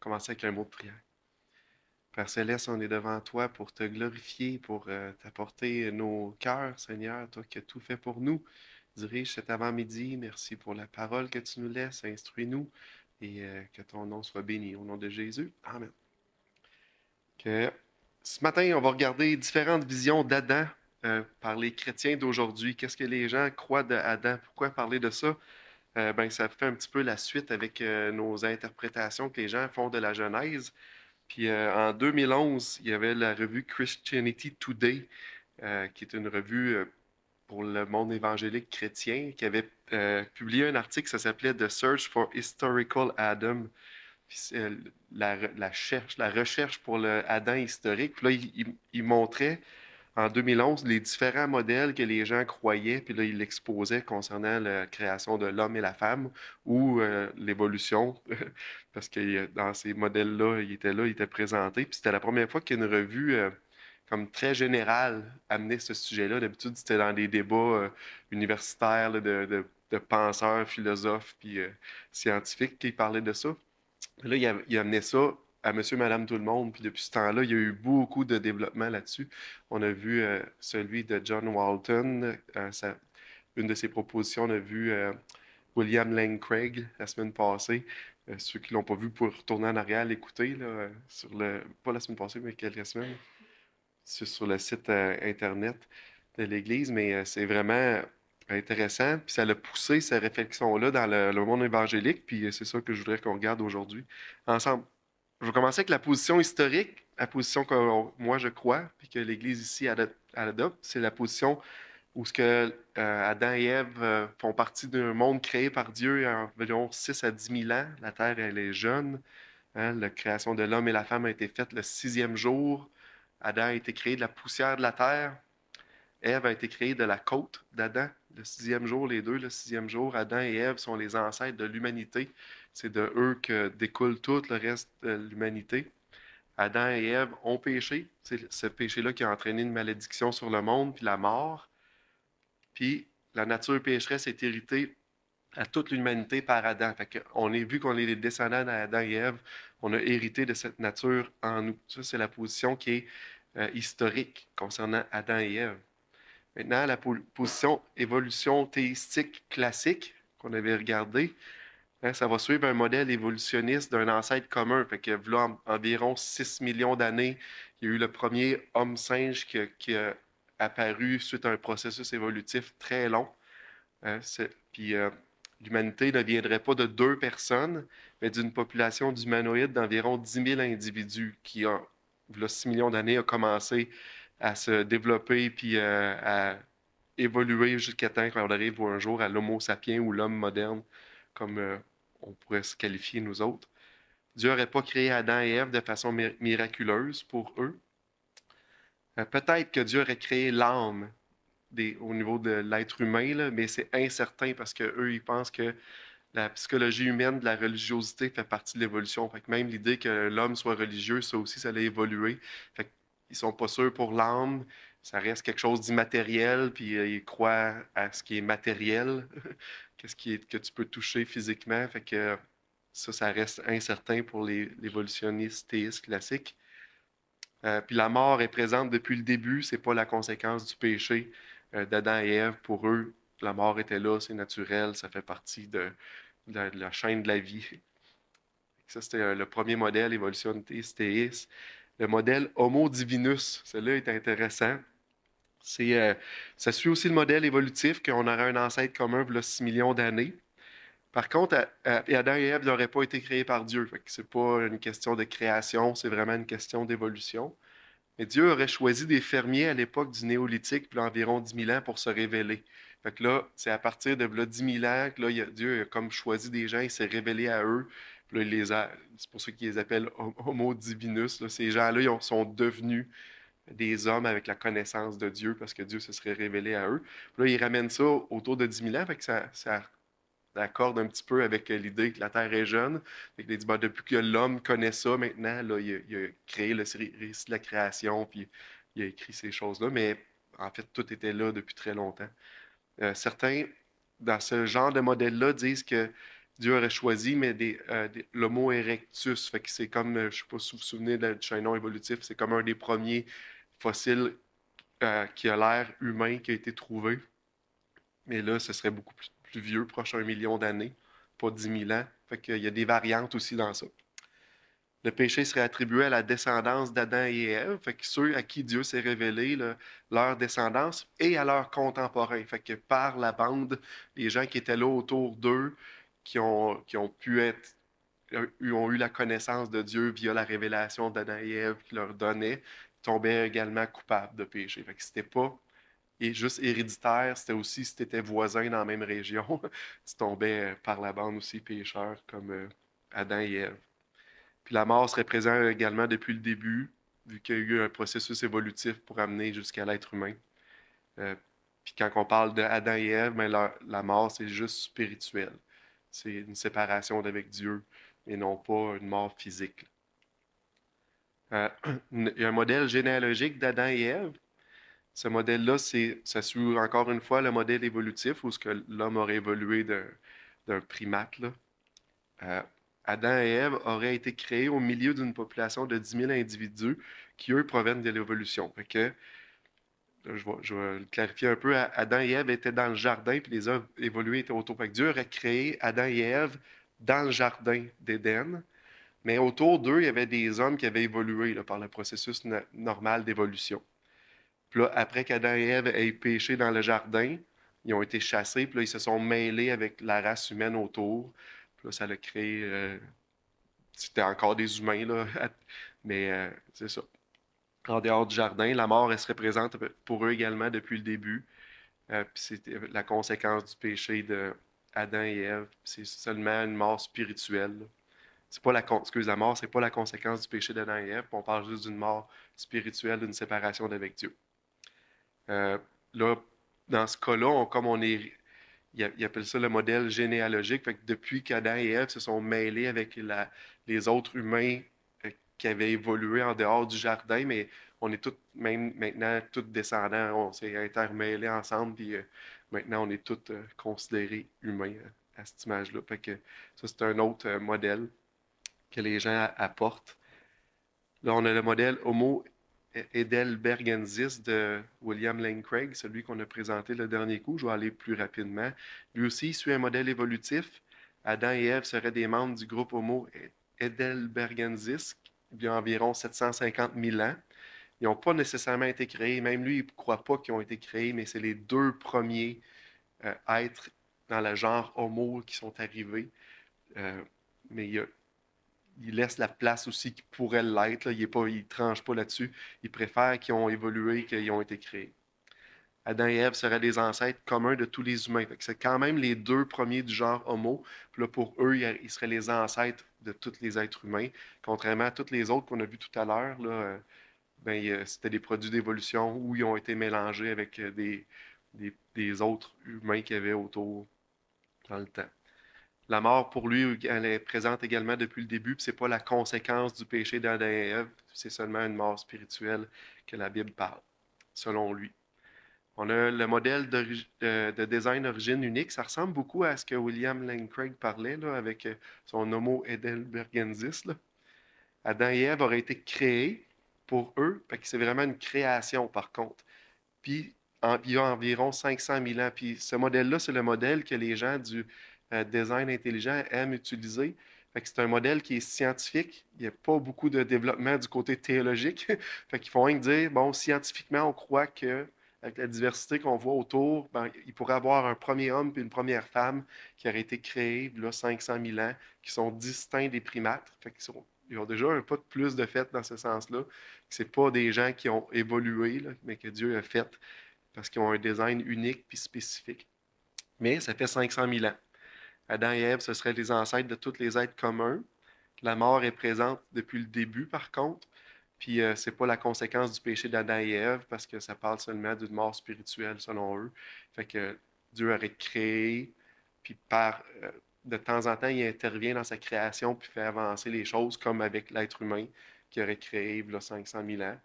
commencer avec un mot de prière. Père Céleste, on est devant toi pour te glorifier, pour t'apporter nos cœurs, Seigneur, toi qui as tout fait pour nous. Dirige cet avant-midi. Merci pour la parole que tu nous laisses. Instruis-nous et que ton nom soit béni. Au nom de Jésus. Amen. Que ce matin, on va regarder différentes visions d'Adam par les chrétiens d'aujourd'hui. Qu'est-ce que les gens croient d'Adam? Pourquoi parler de ça? Ça fait un petit peu la suite avec nos interprétations que les gens font de la Genèse. Puis en 2011, il y avait la revue Christianity Today, qui est une revue pour le monde évangélique chrétien, qui avait publié un article, ça s'appelait The Search for Historical Adam. Puis, la recherche pour le Adam historique. Puis là, il montrait en 2011 les différents modèles que les gens croyaient, puis là, il l'exposait concernant la création de l'homme et la femme ou l'évolution, parce que dans ces modèles-là, il était présenté. Puis c'était la première fois qu'une revue comme très générale amenait ce sujet-là. D'habitude, c'était dans des débats universitaires là, de penseurs, philosophes, puis scientifiques qui parlaient de ça. Puis là, il amenait ça à monsieur, madame, tout le monde. Puis depuis ce temps-là, il y a eu beaucoup de développement là-dessus. On a vu celui de John Walton, une de ses propositions. On a vu William Lane Craig la semaine passée. Ceux qui ne l'ont pas vu pour retourner en arrière, l'écouter, là, pas la semaine passée, mais quelques semaines, sur le site Internet de l'Église. Mais c'est vraiment intéressant. Puis ça a poussé ces réflexions-là dans le monde évangélique. Puis c'est ça que je voudrais qu'on regarde aujourd'hui ensemble. Je vais commencer avec la position historique, la position que moi je crois, puis que l'Église ici adopte. C'est la position où ce que Adam et Ève font partie d'un monde créé par Dieu il y a environ 6 à 10 000 ans. La terre, elle est jeune. Hein. La création de l'homme et la femme a été faite le 6e jour. Adam a été créé de la poussière de la terre. Ève a été créée de la côte d'Adam. Le 6e jour, les deux, le 6e jour, Adam et Ève sont les ancêtres de l'humanité. C'est de eux que découle tout le reste de l'humanité. Adam et Ève ont péché. C'est ce péché-là qui a entraîné une malédiction sur le monde, puis la mort. Puis la nature pécheresse est héritée à toute l'humanité par Adam. Fait qu'on est vu qu'on est les descendants d'Adam et Ève, on a hérité de cette nature en nous. Ça, c'est la position qui est historique concernant Adam et Ève. Maintenant, la position évolution théistique classique qu'on avait regardée, hein, ça va suivre un modèle évolutionniste d'un ancêtre commun. Fait que là, environ 6 millions d'années, il y a eu le premier homme-singe qui a apparu suite à un processus évolutif très long. Hein, puis l'humanité ne viendrait pas de 2 personnes, mais d'une population d'humanoïdes d'environ 10 000 individus qui, là, 6 millions d'années, a commencé à se développer puis à évoluer jusqu'à temps qu'on arrive un jour à l'homo sapiens ou l'homme moderne, comme on pourrait se qualifier nous autres. Dieu n'aurait pas créé Adam et Ève de façon miraculeuse pour eux. Peut-être que Dieu aurait créé l'âme au niveau de l'être humain, là, mais c'est incertain parce qu'eux, ils pensent que la psychologie humaine de la religiosité fait partie de l'évolution. Fait que même l'idée que l'homme soit religieux, ça aussi, ça allait évoluer. Fait qu'ils sont pas sûrs pour l'âme. Ça reste quelque chose d'immatériel, puis ils croient à ce qui est matériel, qu'est-ce qui est, que tu peux toucher physiquement. Fait que ça reste incertain pour l'évolutionnistes théistes classiques. Puis la mort est présente depuis le début, c'est pas la conséquence du péché d'Adam et Ève. Pour eux, la mort était là, c'est naturel, ça fait partie de la chaîne de la vie. Ça, c'était le premier modèle évolutionniste théiste. Le modèle Homo divinus, celui-là est intéressant. Ça suit aussi le modèle évolutif qu'on aurait un ancêtre commun il y a 6 millions d'années. Par contre, Adam et Ève n'auraient pas été créés par Dieu. Ce n'est pas une question de création, c'est vraiment une question d'évolution. Mais Dieu aurait choisi des fermiers à l'époque du Néolithique, puis environ 10 000 ans, pour se révéler. Fait que là, c'est à partir de là, 10 000 ans que là, Dieu a comme choisi des gens, il s'est révélé à eux. Puis là, c'est pour ça qu'ils les appellent Homo divinus. Là. Ces gens-là, sont devenus des hommes avec la connaissance de Dieu parce que Dieu se serait révélé à eux. Puis là, ils ramènent ça autour de 10 000 ans, fait que ça accorde un petit peu avec l'idée que la Terre est jeune. Fait que, dit, ben, depuis que l'homme connaît ça, maintenant, là, il a créé le récit de la création, puis il a écrit ces choses-là. Mais en fait, tout était là depuis très longtemps. Certains, dans ce genre de modèle-là, disent que Dieu aurait choisi, mais l'Homo erectus. Fait que c'est comme, je sais pas si vous vous souvenez du chaînon évolutif, c'est comme un des premiers fossiles qui a l'air humain qui a été trouvé. Mais là, ce serait beaucoup plus vieux, proche d'un million d'années, pas 10 000 ans. Fait qu'il y a des variantes aussi dans ça. Le péché serait attribué à la descendance d'Adam et Ève, fait que ceux à qui Dieu s'est révélé, là, leur descendance, et à leurs contemporains. Fait que par la bande, les gens qui étaient là autour d'eux, qui ont pu être, ont eu la connaissance de Dieu via la révélation d'Adam et Ève qui leur donnait, tombaient également coupables de péché. Fait que c'était pas juste héréditaire, c'était aussi si tu étais voisin dans la même région, tu tombais par la bande aussi pécheur comme Adam et Ève. Puis la mort serait présente également depuis le début, vu qu'il y a eu un processus évolutif pour amener jusqu'à l'être humain. Euh, Puis quand on parle d'Adam et Ève, ben la mort, c'est juste spirituel. C'est une séparation d'avec Dieu et non pas une mort physique. Euh, il y a un modèle généalogique d'Adam et Ève. Ce modèle-là, ça suit encore une fois le modèle évolutif où ce que l'homme aurait évolué d'un primate, là. Euh, Adam et Ève auraient été créés au milieu d'une population de 10 000 individus qui, eux, proviennent de l'évolution. Fait que, je vais le clarifier un peu. Adam et Ève étaient dans le jardin, puis les œuvres évoluées étaient autour. Fait que Dieu aurait créé Adam et Ève dans le jardin d'Éden, mais autour d'eux, il y avait des hommes qui avaient évolué là, par le processus normal d'évolution. Puis là, après qu'Adam et Ève aient péché dans le jardin, ils ont été chassés, puis là, ils se sont mêlés avec la race humaine autour. Puis là, ça a créé c'était encore des humains, là. Mais c'est ça. En dehors du jardin, la mort, elle serait présente pour eux également depuis le début. Puis c'était la conséquence du péché de Adam et Ève. C'est seulement une mort spirituelle, là. C'est pas la mort, c'est pas la conséquence du péché d'Adam et Ève. On parle juste d'une mort spirituelle, d'une séparation d'avec Dieu. Euh, Là, dans ce cas-là, comme on est, ils appellent ça le modèle généalogique. Fait que depuis qu'Adam et Ève se sont mêlés avec les autres humains qui avaient évolué en dehors du jardin, mais on est tous, même maintenant, tous descendants, on s'est intermêlés ensemble, puis maintenant, on est tous considérés humains à cette image-là. Fait que ça, c'est un autre modèle que les gens apportent. Là, on a le modèle Homo heidelbergensis de William Lane Craig, celui qu'on a présenté le dernier coup. Je vais aller plus rapidement. Lui aussi, il suit un modèle évolutif. Adam et Ève seraient des membres du groupe Homo heidelbergensis il y a environ 750 000 ans. Ils n'ont pas nécessairement été créés. Même lui, il ne croit pas qu'ils ont été créés, mais c'est les deux premiers êtres dans le genre Homo qui sont arrivés. Euh, mais il laisse la place aussi qui pourrait l'être, là. Il ne tranche pas là-dessus. Il préfère qu'ils ont évolué, qu'ils ont été créés. Adam et Ève seraient les ancêtres communs de tous les humains. Fait que c'est quand même les deux premiers du genre Homo. Puis là, pour eux, ils seraient les ancêtres de tous les êtres humains. Contrairement à tous les autres qu'on a vus tout à l'heure, là, c'était des produits d'évolution où ils ont été mélangés avec des autres humains qu'il y avait autour dans le temps. La mort, pour lui, elle est présente également depuis le début, puis c'est pas la conséquence du péché d'Adam et Ève, c'est seulement une mort spirituelle que la Bible parle, selon lui. On a le modèle de design d'origine unique. Ça ressemble beaucoup à ce que William Lane Craig parlait là, avec son Homo heidelbergensis, là. Adam et Ève auraient été créés pour eux, fait que c'est vraiment une création par contre. Puis il y a environ 500 000 ans. Puis ce modèle-là, c'est le modèle que les gens du design intelligent aiment utiliser. Fait que c'est un modèle qui est scientifique. Il n'y a pas beaucoup de développement du côté théologique. Fait qu'ils font rien que dire, bon, scientifiquement, on croit que avec la diversité qu'on voit autour, ben, il pourrait y avoir un premier homme puis une première femme qui auraient été créés, là, 500 000 ans, qui sont distincts des primates. Fait qu'ils ils ont déjà un pas de plus de fait dans ce sens-là. C'est pas des gens qui ont évolué, là, mais que Dieu a fait parce qu'ils ont un design unique puis spécifique. Mais ça fait 500 000 ans. Adam et Ève, ce seraient les ancêtres de tous les êtres communs. La mort est présente depuis le début, par contre. Puis c'est pas la conséquence du péché d'Adam et Ève, parce que ça parle seulement d'une mort spirituelle, selon eux. Fait que Dieu aurait créé, puis de temps en temps, il intervient dans sa création, puis fait avancer les choses, comme avec l'être humain qui aurait créé il y a 500 000 ans.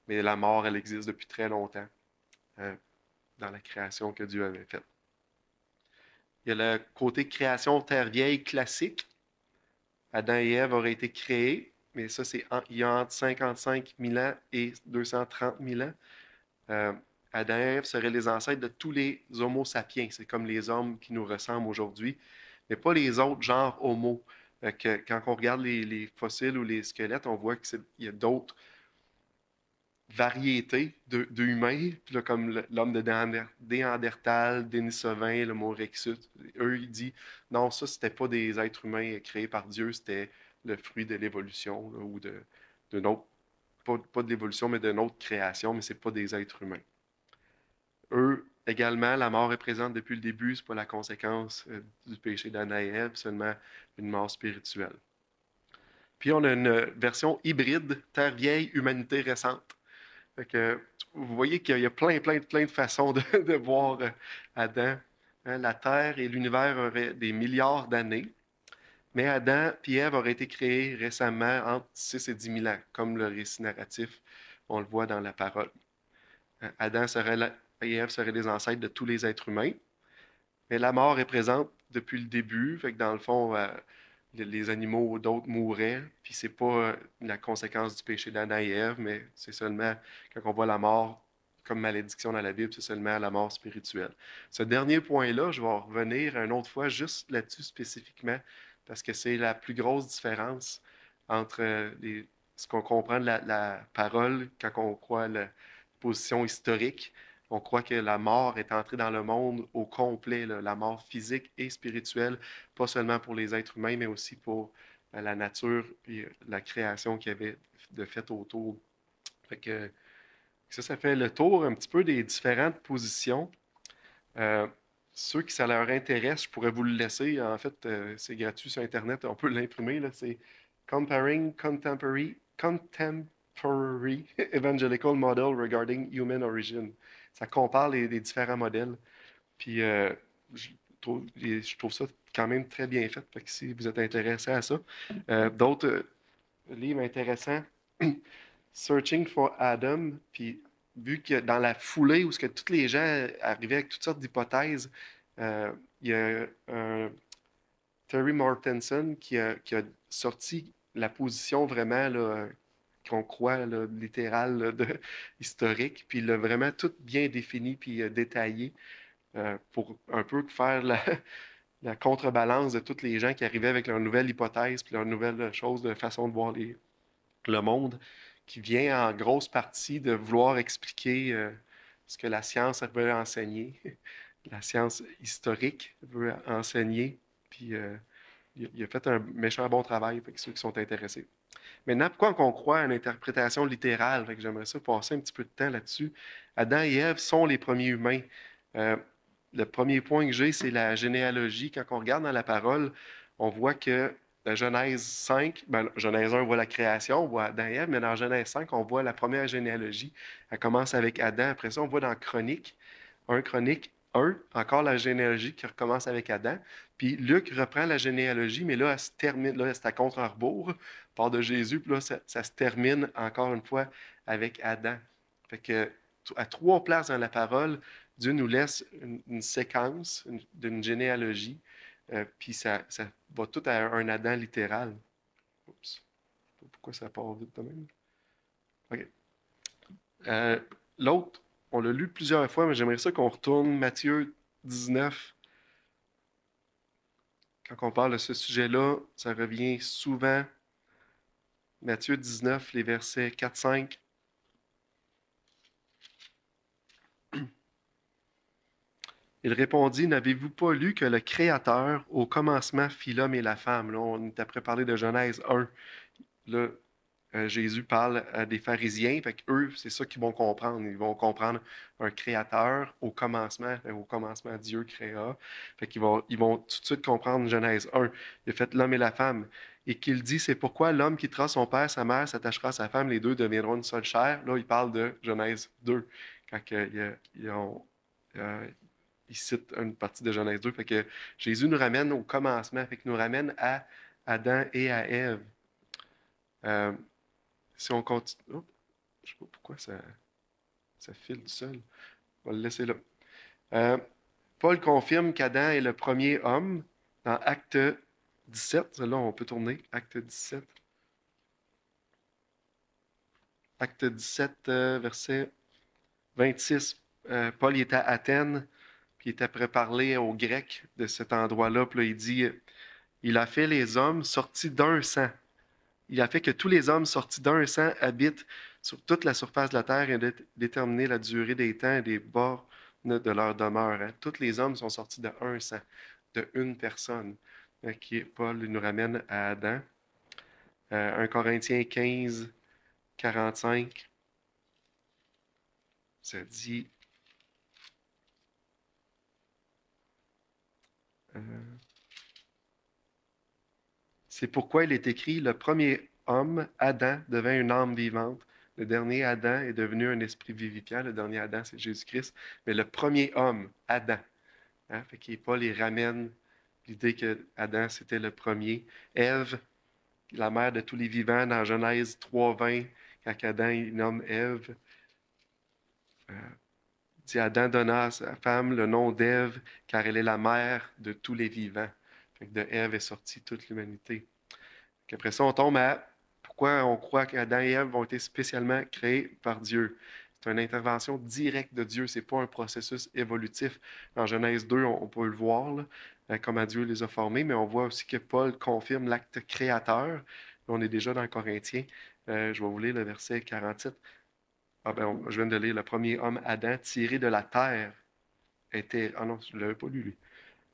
Mais la mort, elle existe depuis très longtemps dans la création que Dieu avait faite. Il y a le côté création terre vieille classique. Adam et Ève auraient été créés, mais ça, il y a entre 55 000 ans et 230 000 ans. Euh, Adam et Ève seraient les ancêtres de tous les Homo sapiens. C'est comme les hommes qui nous ressemblent aujourd'hui, mais pas les autres genres Homo. Quand on regarde les fossiles ou les squelettes, on voit qu'il y a d'autres variétés d'humains, puis là, comme l'homme de Néandertal, Denisovin, le Rexus. Eux, ils disent, non, ça, c'était pas des êtres humains créés par Dieu, c'était le fruit de l'évolution, là, ou de notre, pas de l'évolution, mais de notre création, mais c'est pas des êtres humains. Eux, également, la mort est présente depuis le début, c'est pas la conséquence du péché d'Adam et Ève, seulement une mort spirituelle. Puis on a une version hybride, terre vieille, humanité récente. Fait que, vous voyez qu'il y a plein de façons de voir Adam. Hein, la Terre et l'univers auraient des milliards d'années, mais Adam et Ève auraient été créés récemment entre 6 et 10 000 ans, comme le récit narratif, on le voit dans la parole. Adam et Ève seraient les ancêtres de tous les êtres humains, mais la mort est présente depuis le début, fait que dans le fond, les animaux ou d'autres mouraient, puis c'est pas la conséquence du péché d'Adam et Ève, mais c'est seulement quand on voit la mort comme malédiction dans la Bible, c'est seulement la mort spirituelle. Ce dernier point-là, je vais en revenir une autre fois juste là-dessus spécifiquement, parce que c'est la plus grosse différence entre ce qu'on comprend de la parole quand on croit la position historique. On croit que la mort est entrée dans le monde au complet, là, la mort physique et spirituelle, pas seulement pour les êtres humains, mais aussi pour la nature et la création qu'il y avait de fait autour. Fait que ça fait le tour un petit peu des différentes positions. Euh, Ceux qui ça leur intéresse, je pourrais vous le laisser. En fait, c'est gratuit sur Internet, on peut l'imprimer. Là. C'est Comparing Contemporary Evangelical Model Regarding Human Origin. Ça compare les différents modèles. Puis je je trouve ça quand même très bien fait. Fait que si vous êtes intéressé à ça. D'autres livres intéressants, Searching for Adam, puis vu que dans la foulée où ce que tous les gens arrivaient avec toutes sortes d'hypothèses, il y a un Terry Mortensen qui a sorti la position vraiment là, qu'on croit là, littérale là, historique, puis il l'a vraiment tout bien défini puis détaillé pour un peu faire la contrebalance de tous les gens qui arrivaient avec leur nouvelle hypothèse puis leur nouvelle chose de façon de voir le monde, qui vient en grosse partie de vouloir expliquer ce que la science veut enseigner, la science historique veut enseigner, puis il a fait un méchant bon travail avec ceux qui sont intéressés. Maintenant, pourquoi on croit à une interprétation littérale? Fait que j'aimerais ça passer un petit peu de temps là-dessus. Adam et Ève sont les premiers humains. Euh, le premier point que j'ai, c'est la généalogie. Quand on regarde dans la parole, on voit que dans Genèse 5, ben, Genèse 1, on voit la création, on voit Adam et Ève, mais dans Genèse 5, on voit la première généalogie. Elle commence avec Adam. Après ça, on voit dans Chronique, 1 Chronique 1, encore la généalogie qui recommence avec Adam. Puis Luc reprend la généalogie, mais là, elle se termine, là, c'est à contre-rebours, part de Jésus, puis là, ça se termine encore une fois avec Adam. Fait que, à trois places dans la parole, Dieu nous laisse une séquence d'une généalogie, puis ça va tout à un Adam littéral. Oups. Je sais pas pourquoi ça part vite de même. OK. Euh, L'autre, on l'a lu plusieurs fois, mais j'aimerais ça qu'on retourne Matthieu 19. Quand on parle de ce sujet-là, ça revient souvent. Matthieu 19, les versets 4-5. Il répondit, n'avez-vous pas lu que le Créateur, au commencement, fit l'homme et la femme? Là, on est après parler de Genèse 1. Là, Jésus parle à des pharisiens, fait qu'eux, c'est ça qu'ils vont comprendre. Ils vont comprendre un créateur au commencement, Dieu créa. Fait qu'ils vont tout de suite comprendre Genèse 1. Il a fait l'homme et la femme. Et qu'il dit, c'est pourquoi l'homme quittera son père, sa mère, s'attachera à sa femme, les deux deviendront une seule chair. Là, il parle de Genèse 2, quand il cite une partie de Genèse 2. Fait que Jésus nous ramène au commencement, fait qu'il nous ramène à Adam et à Ève. Euh, Si on continue. Oh, je ne sais pas pourquoi ça file tout seul. On va le laisser là. Euh, Paul confirme qu'Adam est le premier homme dans Acte 17. Là, on peut tourner. Acte 17. Acte 17, verset 26. Paul il était à Athènes, puis il était prêt à parler aux Grecs de cet endroit-là. Puis là, il dit, il a fait les hommes sortis d'un sang. Il a fait que tous les hommes sortis d'un sang habitent sur toute la surface de la terre et a déterminé la durée des temps et des bornes de leur demeure. Hein. Tous les hommes sont sortis de un sang, de une personne. Qui, Paul nous ramène à Adam. 1 Corinthiens 15, 45. Ça dit... c'est pourquoi il est écrit, le premier homme, Adam, devint une âme vivante. Le dernier Adam est devenu un esprit vivifiant. Le dernier Adam, c'est Jésus-Christ. Mais le premier homme, Adam. Hein, fait que Paul, il ramène l'idée que Adam, c'était le premier. Ève, la mère de tous les vivants, dans Genèse 3:20, quand Adam il nomme Ève, dit Adam donna à sa femme le nom d'Ève, car elle est la mère de tous les vivants. Fait que de Ève est sortie toute l'humanité. Après ça, on tombe à pourquoi on croit qu'Adam et Ève ont été spécialement créés par Dieu. C'est une intervention directe de Dieu, ce n'est pas un processus évolutif. Dans Genèse 2, on peut le voir, là, comment Dieu les a formés, mais on voit aussi que Paul confirme l'acte créateur. On est déjà dans Corinthiens. Je vais vous lire le verset 47. Je viens de lire le premier homme, Adam, tiré de la terre, était... Ah non, je ne l'avais pas lu, lui.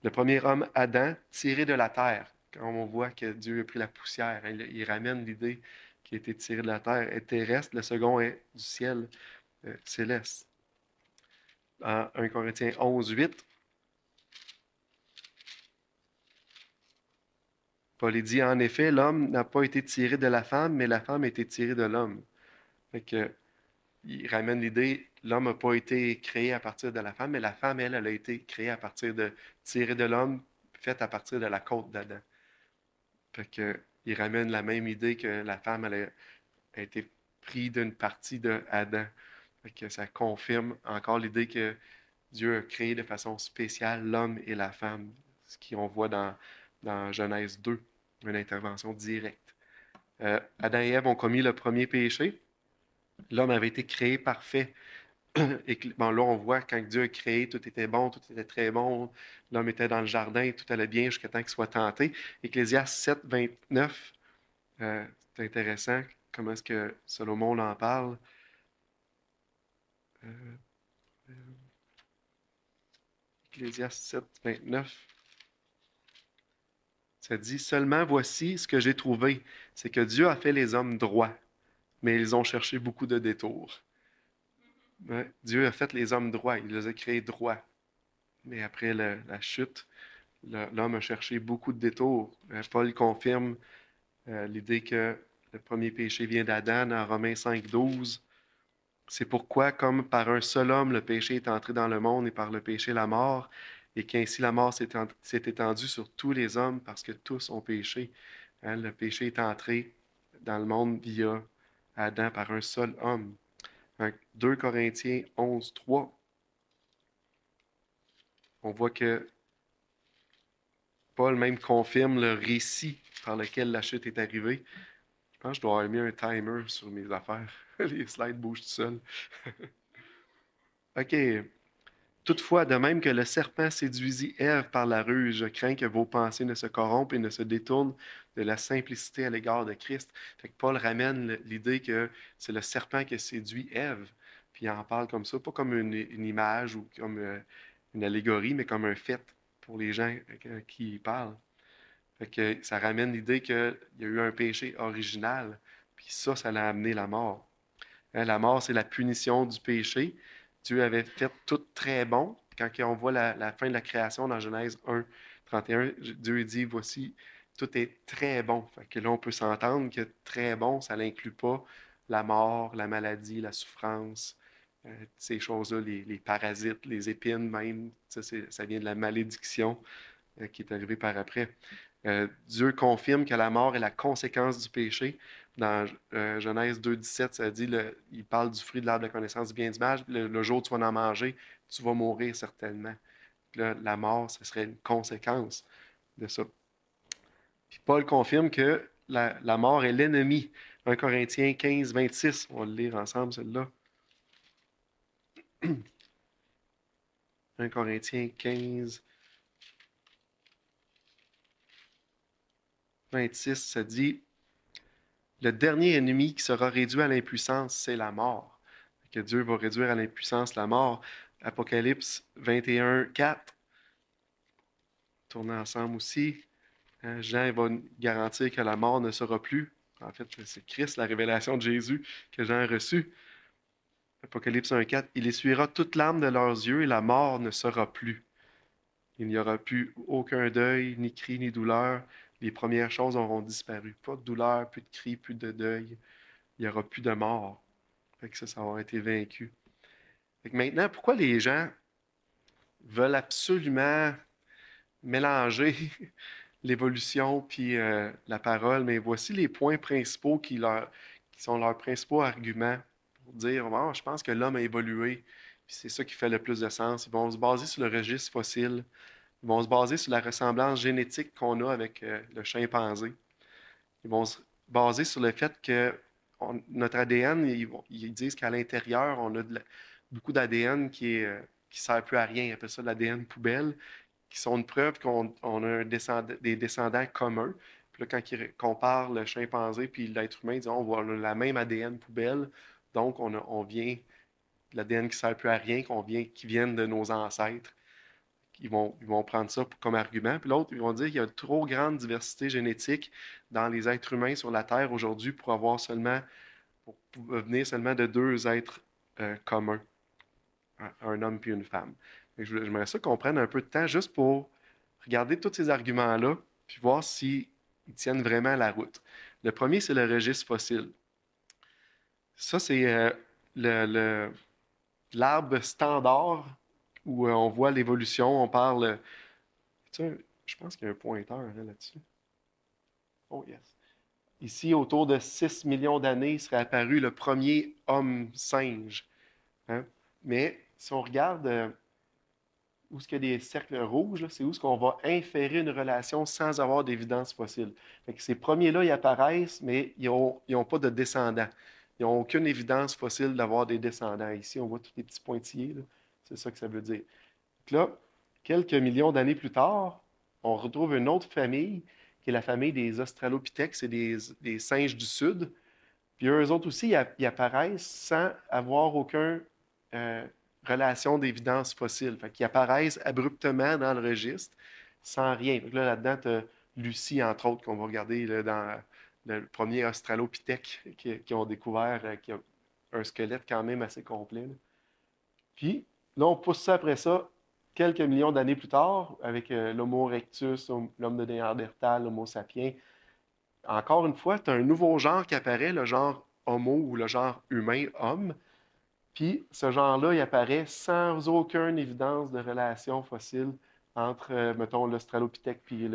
Le premier homme, Adam, tiré de la terre. Quand on voit que Dieu a pris la poussière, hein, il ramène l'idée qui a été tirée de la terre est terrestre, le second est du ciel céleste. En 1 Corinthiens 11, 8, Paul dit, en effet, l'homme n'a pas été tiré de la femme, mais la femme a été tirée de l'homme. Fait que, il ramène l'idée, l'homme n'a pas été créé à partir de la femme, mais la femme, elle a été créée à partir de, tirée de l'homme, faite à partir de la côte d'Adam. Fait que, il ramène la même idée que la femme elle a été prise d'une partie de Adam. Fait que ça confirme encore l'idée que Dieu a créé de façon spéciale l'homme et la femme, ce qu'on voit dans Genèse 2, une intervention directe. Adam et Ève ont commis le premier péché. L'homme avait été créé parfait. Et bon, là, on voit quand Dieu a créé, tout était bon, tout était très bon. L'homme était dans le jardin, tout allait bien jusqu'à temps qu'il soit tenté. Ecclésiaste 7, 29, c'est intéressant comment est-ce que Salomon en parle. Ecclésiaste 7, 29. Ça dit, seulement voici ce que j'ai trouvé, c'est que Dieu a fait les hommes droits, mais ils ont cherché beaucoup de détours. Ouais, Dieu a fait les hommes droits, il les a créés droits. Mais après la chute, l'homme a cherché beaucoup de détours. Paul confirme l'idée que le premier péché vient d'Adam dans Romains 5, 12. C'est pourquoi, comme par un seul homme, le péché est entré dans le monde et par le péché la mort, et qu'ainsi la mort s'est étendue sur tous les hommes parce que tous ont péché. Hein, le péché est entré dans le monde via Adam par un seul homme. 2 Corinthiens 11, 3. On voit que Paul même confirme le récit par lequel la chute est arrivée. Je pense que je dois avoir mis un timer sur mes affaires. Les slides bougent tout seuls. OK. Toutefois, de même que le serpent séduisit Ève par la ruse, je crains que vos pensées ne se corrompent et ne se détournent de la simplicité à l'égard de Christ. Fait que Paul ramène l'idée que c'est le serpent qui a séduit Ève. Puis il en parle comme ça, pas comme une image ou comme une allégorie, mais comme un fait pour les gens qui y parlent. Fait que ça ramène l'idée qu'il y a eu un péché original, puis ça l'a amené la mort. Hein, la mort, c'est la punition du péché. Dieu avait fait tout très bon. Quand on voit la fin de la création dans Genèse 1, 31, Dieu dit, voici, tout est très bon. Fait que là, on peut s'entendre que très bon, ça n'inclut pas la mort, la maladie, la souffrance, ces choses-là, les parasites, les épines même. Ça vient de la malédiction qui est arrivée par après. Dieu confirme que la mort est la conséquence du péché. Dans Genèse 2,17, ça dit, il parle du fruit de l'arbre de la connaissance du bien et du mal. Le jour où tu vas en manger, tu vas mourir certainement. Là, la mort, ce serait une conséquence de ça. Puis Paul confirme que la mort est l'ennemi. 1 Corinthiens 15, 26. On va le lire ensemble, celle-là. 1 Corinthiens 15, 26, ça dit, le dernier ennemi qui sera réduit à l'impuissance, c'est la mort. Que Dieu va réduire à l'impuissance la mort. Apocalypse 21, 4. Tournez ensemble aussi. Jean va garantir que la mort ne sera plus. En fait, c'est Christ, la révélation de Jésus que Jean a reçue. Apocalypse 1,4. Il essuiera toute larme de leurs yeux et la mort ne sera plus. Il n'y aura plus aucun deuil, ni cri, ni douleur. Les premières choses auront disparu. Pas de douleur, plus de cri, plus de deuil. Il n'y aura plus de mort. Fait que ça aura été vaincu. Fait que maintenant, pourquoi les gens veulent absolument mélanger l'évolution puis la parole, mais voici les points principaux qui sont leurs principaux arguments pour dire oh, je pense que l'homme a évolué, puis c'est ça qui fait le plus de sens. Ils vont se baser sur le registre fossile, ils vont se baser sur la ressemblance génétique qu'on a avec le chimpanzé. Ils vont se baser sur le fait que notre ADN, ils disent qu'à l'intérieur, on a beaucoup d'ADN qui ne sert plus à rien. Ils appellent ça de l'ADN poubelle, qui sont une preuve qu'on a des descendants communs. Puis là, quand ils comparent le chimpanzé puis l'être humain, ils disent on a la même ADN poubelle, donc on vient de l'ADN qui ne sert plus à rien, qui viennent de nos ancêtres. Ils vont prendre ça comme argument. Puis l'autre, ils vont dire qu'il y a une trop grande diversité génétique dans les êtres humains sur la Terre aujourd'hui pour venir seulement de deux êtres communs, un homme puis une femme. J'aimerais ça qu'on prenne un peu de temps juste pour regarder tous ces arguments-là, puis voir s'ils tiennent vraiment la route. Le premier, c'est le registre fossile. Ça, c'est l'arbre standard où on voit l'évolution. On parle. Je pense qu'il y a un pointeur là-dessus. Oh, yes. Ici, autour de 6 millions d'années, serait apparu le premier homme-singe. Hein? Mais si on regarde où est-ce qu'il y a des cercles rouges, c'est où est-ce qu'on va inférer une relation sans avoir d'évidence fossile. Fait que ces premiers-là, ils apparaissent, mais ils n'ont pas de descendants. Ils n'ont aucune évidence fossile d'avoir des descendants. Ici, on voit tous les petits pointillés. C'est ça que ça veut dire. Donc là, quelques millions d'années plus tard, on retrouve une autre famille, qui est la famille des Australopithèques, c'est des singes du Sud. Puis eux autres aussi, ils apparaissent sans avoir aucune relation d'évidence fossile. Fait qu'ils apparaissent abruptement dans le registre, sans rien. Donc là-dedans, tu as Lucie, entre autres, qu'on va regarder là, dans le premier Australopithèque qui ont découvert, qui a un squelette quand même assez complet. Là. Puis là, on pousse ça après ça, quelques millions d'années plus tard, avec l'Homo erectus, l'homme de Néandertal, l'Homo sapiens. Encore une fois, tu as un nouveau genre qui apparaît, le genre Homo ou le genre humain-homme. Puis ce genre-là, il apparaît sans aucune évidence de relation fossile entre, mettons, l'Australopithèque et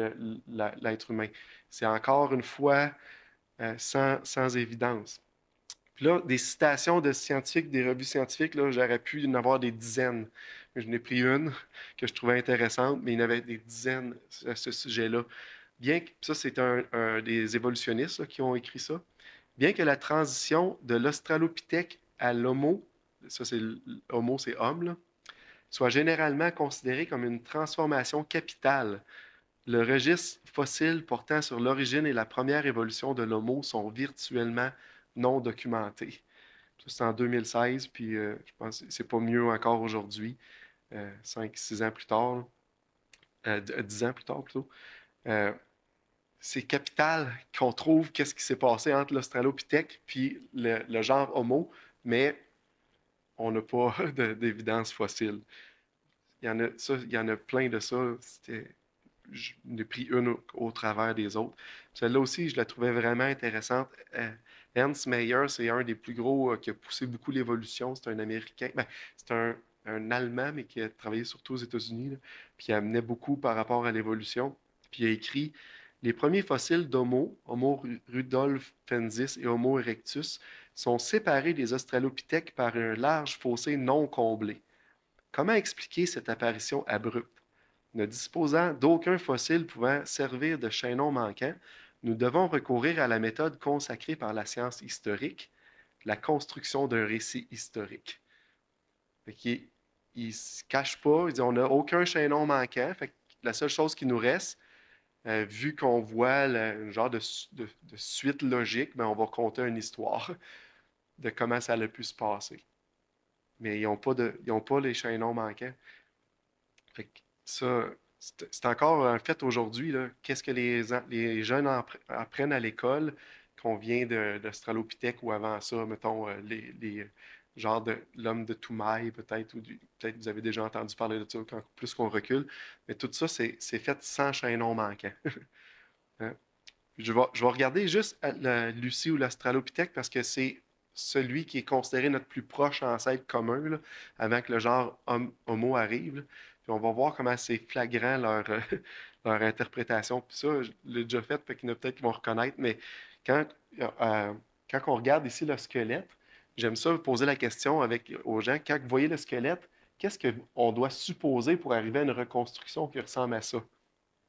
l'être humain. C'est encore une fois sans évidence. Puis là, des citations de scientifiques, des revues scientifiques, là, j'aurais pu en avoir des dizaines. Mais je n'ai pris une que je trouvais intéressante, mais il y en avait des dizaines à ce sujet-là. Bien que, ça, c'est des évolutionnistes là, qui ont écrit ça. Bien que la transition de l'Australopithèque à l'Homo, ça c'est Homo, c'est homme, là, soit généralement considérée comme une transformation capitale, le registre fossile portant sur l'origine et la première évolution de l'Homo sont virtuellement non documentés. Ça, c'est en 2016, puis je pense que c'est pas mieux encore aujourd'hui, 5-6 ans plus tard, 10 ans plus tard plutôt. C'est capital qu'on trouve qu'est-ce qui s'est passé entre l'Australopithèque puis le genre Homo, mais on n'a pas d'évidence fossile. Il y en a plein de ça. J'en ai pris une au travers des autres. Celle-là aussi, je la trouvais vraiment intéressante. Ernst Mayr, c'est un des plus gros qui a poussé beaucoup l'évolution. C'est un Américain. Ben, c'est un Allemand, mais qui a travaillé surtout aux États-Unis, là, puis qui amenait beaucoup par rapport à l'évolution. Puis il a écrit les premiers fossiles d'Homo, Homo rudolfensis et Homo erectus, sont séparés des Australopithèques par un large fossé non comblé. Comment expliquer cette apparition abrupte? Ne disposant d'aucun fossile pouvant servir de chaînon manquant, nous devons recourir à la méthode consacrée par la science historique, la construction d'un récit historique. Fait il ne se cache pas, il dit on n'a aucun chaînon manquant. Fait que la seule chose qui nous reste, vu qu'on voit un genre de suite logique, ben on va raconter une histoire de comment ça a pu se passer. Mais ils n'ont pas les chaînons manquants. Fait que ça, c'est encore un fait aujourd'hui, là. Qu'est-ce que les jeunes apprennent à l'école, qu'on vient d'Australopithèque ou avant ça, mettons, genre de l'homme de Toumaï, peut-être, peut-être vous avez déjà entendu parler de ça plus qu'on recule. Mais tout ça, c'est fait sans chaînon manquant. Hein? Je vais regarder juste Lucie ou l'Australopithèque parce que c'est celui qui est considéré notre plus proche ancêtre commun, là, avant que le genre Homo arrive, là. Puis on va voir comment c'est flagrant leur interprétation. Puis ça, je l'ai déjà fait, fait qu'il y en a peut-être qui vont reconnaître, mais quand, quand on regarde ici le squelette, j'aime ça poser la question aux gens, quand vous voyez le squelette, qu'est-ce qu'on doit supposer pour arriver à une reconstruction qui ressemble à ça,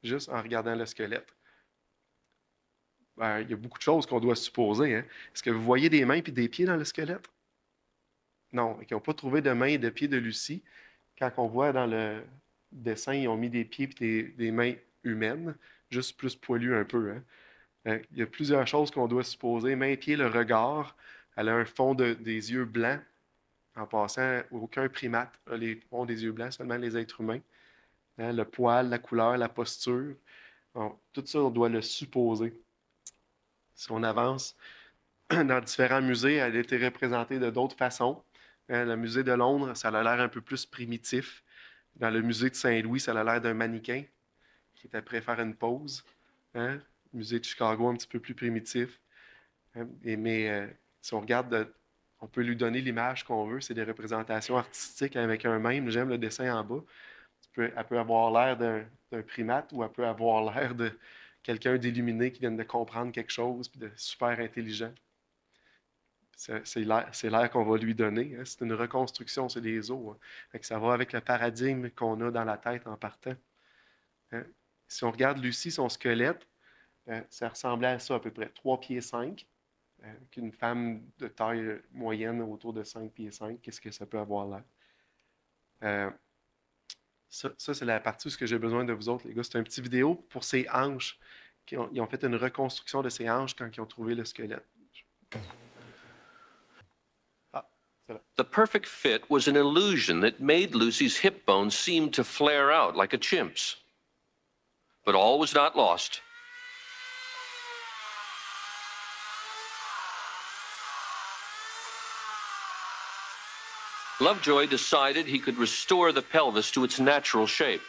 juste en regardant le squelette? Ben, il y a beaucoup de choses qu'on doit supposer, hein. Est-ce que vous voyez des mains et des pieds dans le squelette? Non, ils n'ont pas trouvé de mains et de pieds de Lucie. Quand on voit dans le dessin, ils ont mis des pieds et des mains humaines, juste plus poilues un peu, hein. Il y a plusieurs choses qu'on doit supposer. Mains, pieds, le regard. Elle a un fond des yeux blancs. En passant, aucun primate a les fonds des yeux blancs, seulement les êtres humains. Hein, le poil, la couleur, la posture. Bon, tout ça, on doit le supposer. Si on avance dans différents musées, elle a été représentée de d'autres façons. Le musée de Londres, ça a l'air un peu plus primitif. Dans le musée de Saint-Louis, ça a l'air d'un mannequin qui était prêt à faire une pause. Hein? Le musée de Chicago, un petit peu plus primitif. Hein? Mais si on regarde, on peut lui donner l'image qu'on veut. C'est des représentations artistiques avec un même. J'aime le dessin en bas. Elle peut avoir l'air d'un primate ou elle peut avoir l'air de quelqu'un d'illuminé qui vient de comprendre quelque chose puis de super intelligent. C'est l'air qu'on va lui donner. Hein. C'est une reconstruction, c'est des os. Hein. Fait que ça va avec le paradigme qu'on a dans la tête en partant. Hein. Si on regarde Lucie, son squelette, ça ressemblait à ça à peu près. 3 pieds 5, qu'une femme de taille moyenne autour de 5 pieds 5. Qu'est-ce que ça peut avoir là? Ça c'est la partie où j'ai besoin de vous autres, les gars. C'est une petite vidéo pour ses hanches. Ils ont fait une reconstruction de ses hanches quand ils ont trouvé le squelette. The perfect fit was an illusion that made Lucy's hip bones seem to flare out like a chimp's. But all was not lost. Lovejoy decided he could restore the pelvis to its natural shape.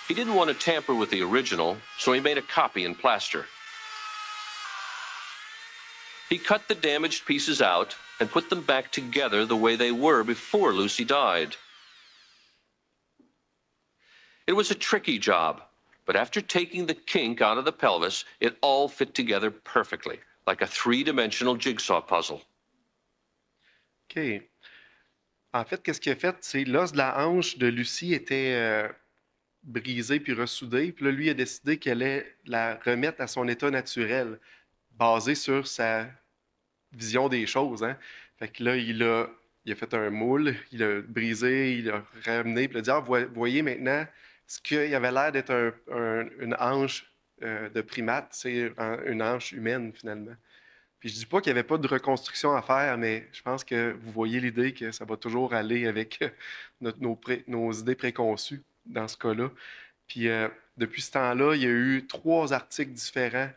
He didn't want to tamper with the original, so he made a copy in plaster. He cut the damaged pieces out and put them back together the way they were before Lucy died. It was a tricky job, but after taking the kink out of the pelvis, it all fit together perfectly, like a three-dimensional jigsaw puzzle. OK. En fait, qu'est-ce qu'il a fait? C'est l'os de la hanche de Lucie était brisé puis ressoudé. Puis là, lui a décidé qu'il allait la remettre à son état naturel, basé sur sa vision des choses. Hein? Fait que là, il a fait un moule, il a brisé, il a ramené, puis il a dit, ah, voyez maintenant, ce qu'il avait l'air d'être une hanche de primate, c'est une hanche humaine, finalement. Puis je dis pas qu'il n'y avait pas de reconstruction à faire, mais je pense que vous voyez l'idée que ça va toujours aller avec nos idées préconçues dans ce cas-là. Puis depuis ce temps-là, il y a eu 3 articles différents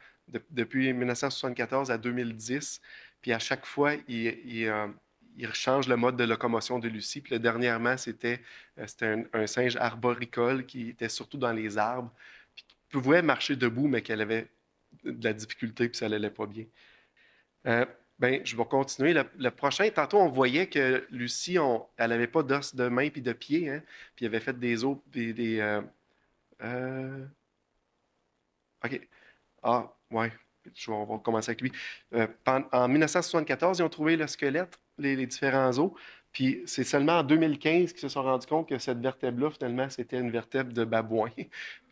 depuis 1974 à 2010. Puis à chaque fois, il change le mode de locomotion de Lucie. Puis là, dernièrement, c'était un singe arboricole qui était surtout dans les arbres, puis qui pouvait marcher debout, mais qu'elle avait de la difficulté, puis ça n'allait pas bien. Ben, je vais continuer. Le prochain, tantôt, on voyait que Lucie, elle n'avait pas d'os de main puis de pied, hein, puis elle avait fait des os, OK. Ah, ouais. On va commencer avec lui. En 1974, ils ont trouvé le squelette, les différents os. Puis c'est seulement en 2015 qu'ils se sont rendus compte que cette vertèbre-là, finalement, c'était une vertèbre de babouin.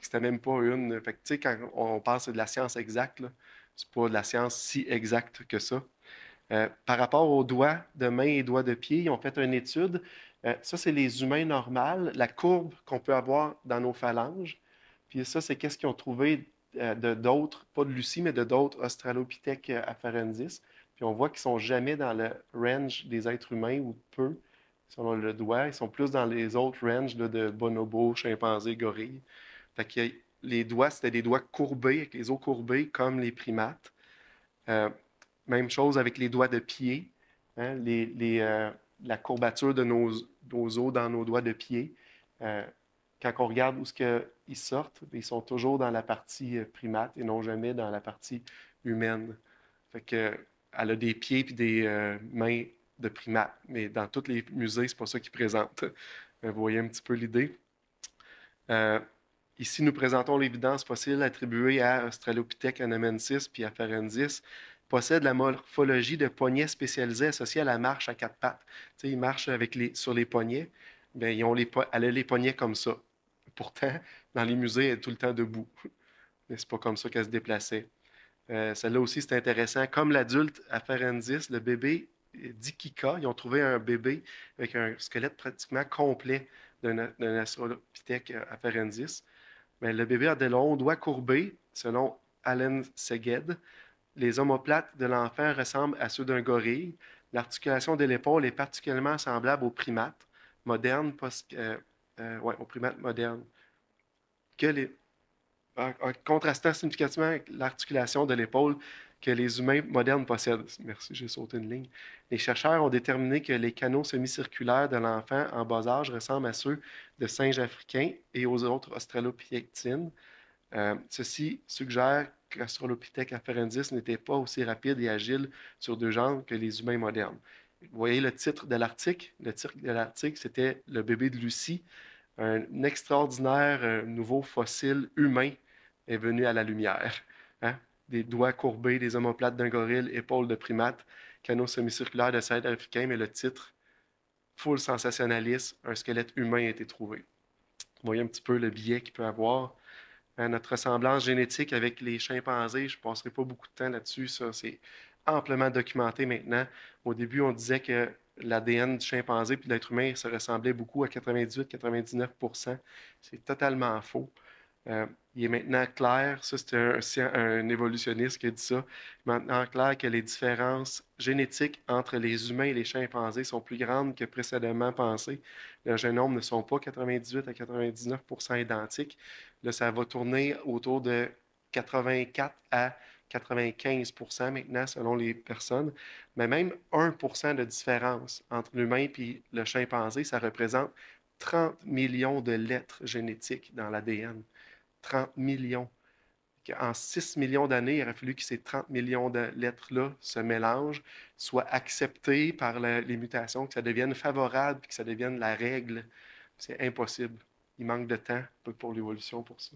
C'était même pas une. Fait que, tu sais, quand on pense de la science exacte, là, c'est pas de la science si exacte que ça. Par rapport aux doigts de main et doigts de pied, ils ont fait une étude. Ça, c'est les humains normaux, la courbe qu'on peut avoir dans nos phalanges. Puis ça, c'est qu'est-ce qu'ils ont trouvé de d'autres, pas de Lucie, mais de d'autres Australopithèques afarensis. Puis on voit qu'ils sont jamais dans le range des êtres humains ou peu, selon le doigt. Ils sont plus dans les autres ranges là, de bonobos, chimpanzés, gorilles. Fait que les doigts, c'était des doigts courbés, avec les os courbés, comme les primates. Euh, Même chose avec les doigts de pied, hein, la courbature de nos os dans nos doigts de pied. Euh, Quand on regarde où ils sortent, ils sont toujours dans la partie primate et non jamais dans la partie humaine. Fait que, elle a des pieds et des mains de primate, mais dans tous les musées, c'est pas ça qu'ils présentent. Vous voyez un petit peu l'idée. Euh, Ici, nous présentons l'évidence fossile attribuée à Australopithèque anamensis puis à Afarensis possède la morphologie de poignets spécialisés associés à la marche à quatre pattes. Tu sais, ils marchent sur les poignets. Bien, elle a les poignets comme ça. Pourtant, dans les musées, elle est tout le temps debout. Mais c'est pas comme ça qu'elle se déplaçait. Celle-là aussi, c'est intéressant. Comme l'adulte Afarensis, le bébé d'Ikika, ils ont trouvé un bébé avec un squelette pratiquement complet d'un Australopithèque Afarensis. Mais le bébé a des longs doigts courbés, selon Allen Seged. Les omoplates de l'enfant ressemblent à ceux d'un gorille. L'articulation de l'épaule est particulièrement semblable aux primates modernes, aux primates modernes. Que les, en contrastant significativement avec l'articulation de l'épaule que les humains modernes possèdent. Merci, j'ai sauté une ligne. Les chercheurs ont déterminé que les canaux semi-circulaires de l'enfant en bas âge ressemblent à ceux de singes africains et aux autres australopithecines. Ceci suggère qu'Australopithèque afarensis n'était pas aussi rapide et agile sur deux jambes que les humains modernes. Vous voyez le titre de l'article? Le titre de l'article, c'était Le bébé de Lucie. Un extraordinaire nouveau fossile humain est venu à la lumière. Hein? Des doigts courbés, des omoplates d'un gorille, épaules de primate, canaux semi-circulaires de singe africain, mais le titre, full sensationnaliste, un squelette humain a été trouvé. Vous voyez un petit peu le biais qu'il peut avoir. Notre ressemblance génétique avec les chimpanzés, je ne passerai pas beaucoup de temps là-dessus, ça c'est amplement documenté maintenant. Au début, on disait que l'ADN du chimpanzé et de l'être humain se ressemblait beaucoup à 98-99%. C'est totalement faux. Il est maintenant clair, ça c'est un évolutionniste qui a dit ça, maintenant clair que les différences génétiques entre les humains et les chimpanzés sont plus grandes que précédemment pensé. Leurs génomes ne sont pas 98 à 99% identiques. Là, ça va tourner autour de 84 à 95% maintenant, selon les personnes. Mais même 1% de différence entre l'humain et le chimpanzé, ça représente 30 millions de lettres génétiques dans l'ADN. 30 millions. En 6 millions d'années, il aurait fallu que ces 30 millions de lettres-là se mélangent, soient acceptées par les mutations, que ça devienne favorable, que ça devienne la règle. C'est impossible. Il manque de temps pour l'évolution pour ça.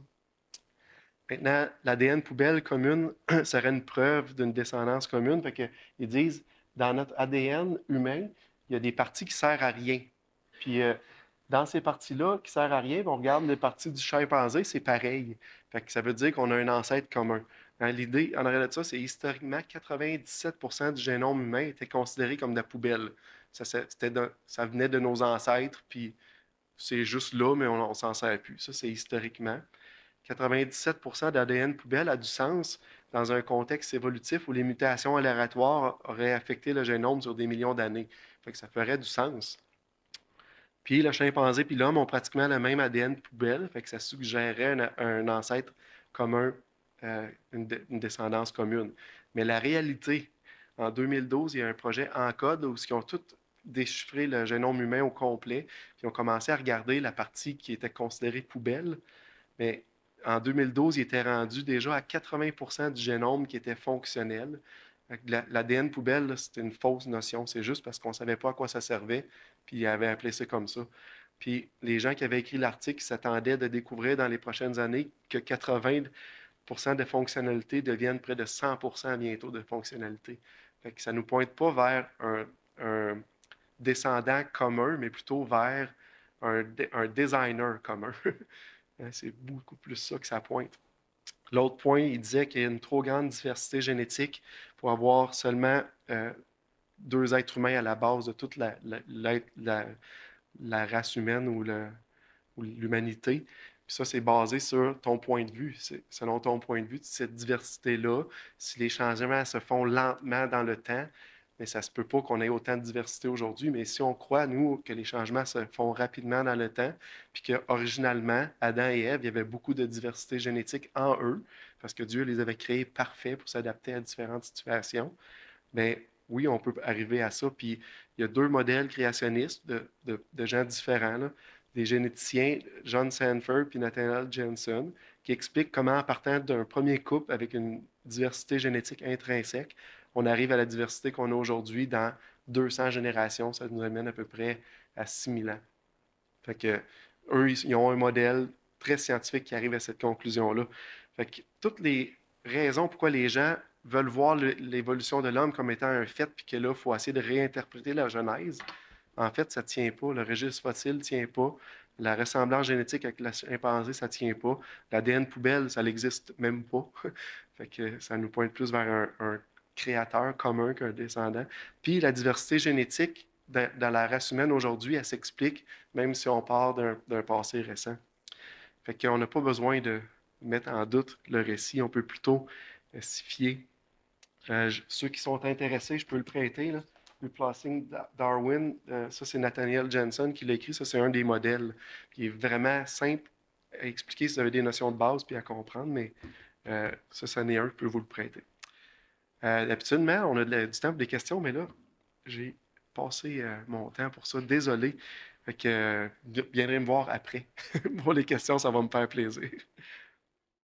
Maintenant, l'ADN poubelle commune serait une preuve d'une descendance commune. Fait que, ils disent, dans notre ADN humain, il y a des parties qui ne servent à rien. Puis, dans ces parties-là qui ne servent à rien, on regarde les parties du chimpanzé, c'est pareil. Fait que ça veut dire qu'on a un ancêtre commun. Hein, l'idée en arrière de ça, c'est historiquement 97% du génome humain était considéré comme de la poubelle. Ça venait de nos ancêtres, puis c'est juste là, mais on ne s'en sert plus. Ça, c'est historiquement. 97% d'ADN poubelle a du sens dans un contexte évolutif où les mutations aléatoires auraient affecté le génome sur des millions d'années. Fait que ça ferait du sens. Puis le chimpanzé et l'homme ont pratiquement le même ADN poubelle, fait que ça suggérerait un ancêtre commun, une descendance commune. Mais la réalité, en 2012, il y a un projet ENCODE où ils ont tout déchiffré le génome humain au complet, puis ont commencé à regarder la partie qui était considérée poubelle. Mais en 2012, il était rendu déjà à 80% du génome qui était fonctionnel. L'ADN poubelle, c'était une fausse notion. C'est juste parce qu'on ne savait pas à quoi ça servait, puis ils avaient appelé ça comme ça. Puis les gens qui avaient écrit l'article s'attendaient de découvrir dans les prochaines années que 80% de fonctionnalité deviennent près de 100% bientôt de fonctionnalité. Fait que ça ne nous pointe pas vers descendant commun, mais plutôt vers un designer commun. C'est beaucoup plus ça que ça pointe. L'autre point, il disait qu'il y a une trop grande diversité génétique pour avoir seulement 2 êtres humains à la base de toute la race humaine ou l'humanité. Puis ça, c'est basé sur ton point de vue. Selon ton point de vue, cette diversité-là, si les changements se font lentement dans le temps, mais ça se peut pas qu'on ait autant de diversité aujourd'hui. Mais si on croit, nous, que les changements se font rapidement dans le temps, puis qu'originalement, Adam et Ève, il y avait beaucoup de diversité génétique en eux, parce que Dieu les avait créés parfaits pour s'adapter à différentes situations, bien, oui, on peut arriver à ça. Puis il y a 2 modèles créationnistes de gens différents, là, des généticiens, John Sanford et Nathaniel Jensen, qui expliquent comment, en partant d'un premier couple avec une diversité génétique intrinsèque, on arrive à la diversité qu'on a aujourd'hui dans 200 générations. Ça nous amène à peu près à 6000 ans. Fait que, eux, ils ont un modèle très scientifique qui arrive à cette conclusion-là. Fait que toutes les raisons pourquoi les gens veulent voir l'évolution de l'homme comme étant un fait, puis que là, il faut essayer de réinterpréter la Genèse, en fait, ça ne tient pas. Le registre fossile ne tient pas. La ressemblance génétique avec la chimpanzé, ça ne tient pas. L'ADN poubelle, ça n'existe même pas. Fait que ça nous pointe plus vers un créateur commun qu'un descendant. Puis la diversité génétique dans la race humaine aujourd'hui, elle s'explique même si on part d'un passé récent. Fait qu'on n'a pas besoin de mettre en doute le récit, on peut plutôt s'y fier. Ceux qui sont intéressés, je peux le prêter, là. Replacing Darwin, ça c'est Nathaniel Jensen qui l'a écrit, ça c'est un des modèles qui est vraiment simple à expliquer si vous avez des notions de base puis à comprendre, mais ça en est un, je peux vous le prêter. Habituellement, on a du temps pour des questions, mais là, j'ai passé mon temps pour ça, désolé. Fait que viendrez me voir après. Pour les questions, ça va me faire plaisir.